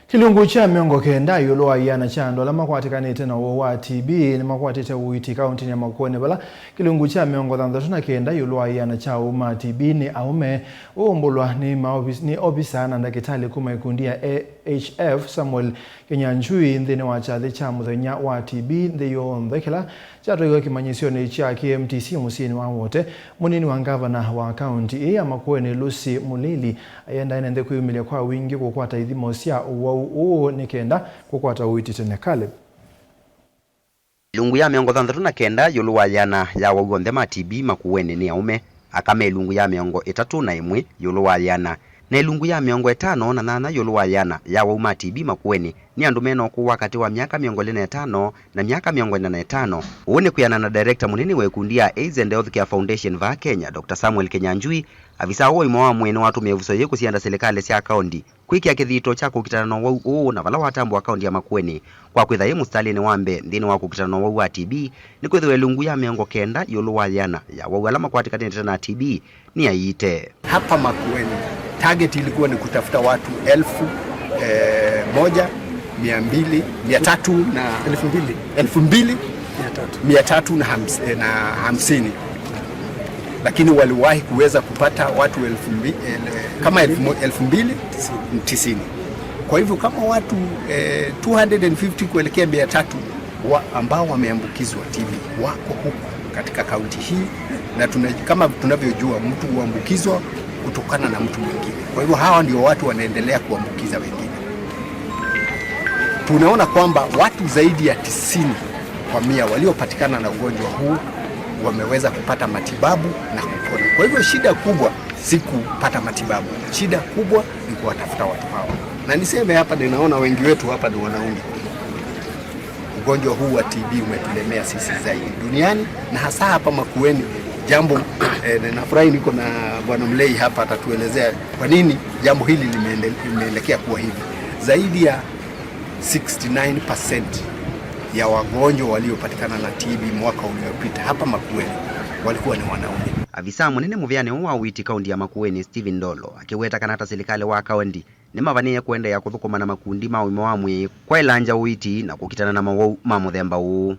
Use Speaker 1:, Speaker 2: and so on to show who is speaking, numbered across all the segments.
Speaker 1: Kilungu cha miongo kenda yuluwa yana chando la makwatikanite na wa TB nimakwatie uiiti kaunti ya Makwene vala Kilungu cha miongo thandatu kenda yuluwa yana cha uma TB ni aume waumbulwa ni ovisaa na ndakitali kuma ikundi ya AHF Samuel Kinyanjui nthini wa kyathi cha muthenya wa TB nthi yonthe kila kyatwaiiw'a kimanyisyoni kya KMTC musini wa wote munini wa gavana wa kaunti ya Makwene Lucy Mulili ayenda Enenthi kwiyumilia kwa wingi kukwata ithimo cia Uwau nikenda kukwata uiiti tene kale.
Speaker 2: Ilungu ya miongo thandatu na kenda yuluwa yana ya waumbulwa ma TB Makwene ni aume akame ilungu ya miongo itatu na imwe yuluwa yana na ilungu ya miongo itano na nana yuluwa yana ya wauma TB Makwene ni andu meno ku wakati wa miaka 45 na miaka 45. Uone kuyana na director munini wa ikundi ya AIDS and Health Care Foundation va Kenya Dr. Samuel Kinyanjui avisaa uimo wa mwene watu mevusoye kusianda serikali cia kaunti kwikia kithito cha kukitana na wau na vala watambu wa kaunti ya Makwene kwa kwitha mustalini wambe nthini wa kukitana na wau wa TB ni kwitha ilungu ya miongo kenda yuluwa yana ya wau ala makwatikanite na TB ni aiite
Speaker 3: hapa Makwene. Target ilikuwa ni kutafuta watu 1,350 lakini waliwahi kuweza kupata watu 2,090. Kwa hivyo kama watu 250 kuelekea 300 ambao wameambukizwa TB wako huku katika kaunti hii, na kama tunavyojua mtu huambukizwa kutokana na mtu mwingine. Kwa hivyo hawa ndio watu wanaendelea kuambukiza wengine. Tunaona kwamba watu zaidi ya 90% waliopatikana na ugonjwa huu wameweza kupata matibabu na kupona. Kwa hivyo shida kubwa si kupata matibabu. Shida kubwa ni kuwatafuta watu hawa. Na niseme hapa, ninaona wengi wetu hapa ni wanaume. Ugonjwa huu wa TB umetulemea sisi zaidi duniani na hasa hapa Makwene. Jambo nafurahi niko na Bwana Mlei hapa atatuelezea kwa nini jambo hili limeelekea kuwa hivi. Zaidi ya 69% ya wagonjwa waliopatikana na TB mwaka uliopita hapa Makwene walikuwa ni wanaume.
Speaker 2: Avisaa munene muvyane wa uiiti kaunti ya Makwene Steven Ndolo akiweta kanata serikali wa kaunti ni mavanie kwenda ya kuthukuma na makundi mawimo wamwe kwa ilanja uiiti na kukitana na mawau ma muthemba huu.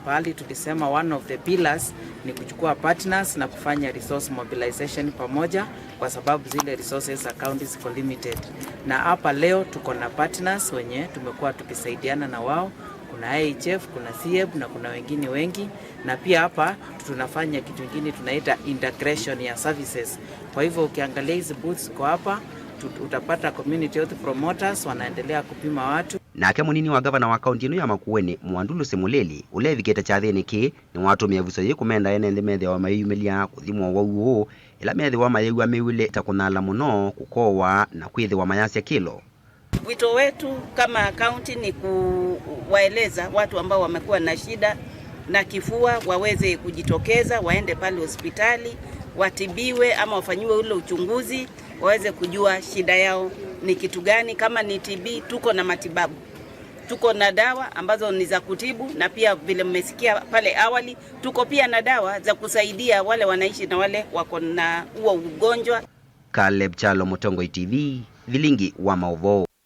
Speaker 4: Pahali tulisema one of the pillars ni kuchukua partners na kufanya resource mobilization pamoja, kwa sababu zile resources za county ziko limited. Na hapa leo tuko na partners wenye tumekuwa tukisaidiana na wao. Kuna AHF, kuna CF na kuna wengine wengi, na pia hapa tunafanya kitu kingine tunaita integration ya services. Kwa hivyo ukiangalia hizi booths kwa hapa utapata community health promoters wanaendelea kupima watu.
Speaker 2: Nake Munini wa gavana wa kaunti ya Makwene Lucy Mulili ulevikete kyathi ki ni watu mevusoye kumenda Enenthi methe wa mayumilia kuthimwa wau ila methe wa mayewa meule takunala muno kukowa na kwithi wa mayasya kilo.
Speaker 5: Wito wetu kama kaunti ni kuwaeleza watu ambao wamekuwa na shida na kifua waweze kujitokeza, waende pale hospitali watibiwe ama wafanyiwe ule uchunguzi, waweze kujua shida yao ni kitu gani. Kama ni TB tuko na matibabu, tuko na dawa ambazo ni za kutibu, na pia vile mmesikia pale awali tuko pia na dawa za kusaidia wale wanaishi na wale wako na huo ugonjwa.
Speaker 2: Caleb Chalo, Mutongo TV, Vilingi wa Mauvoo.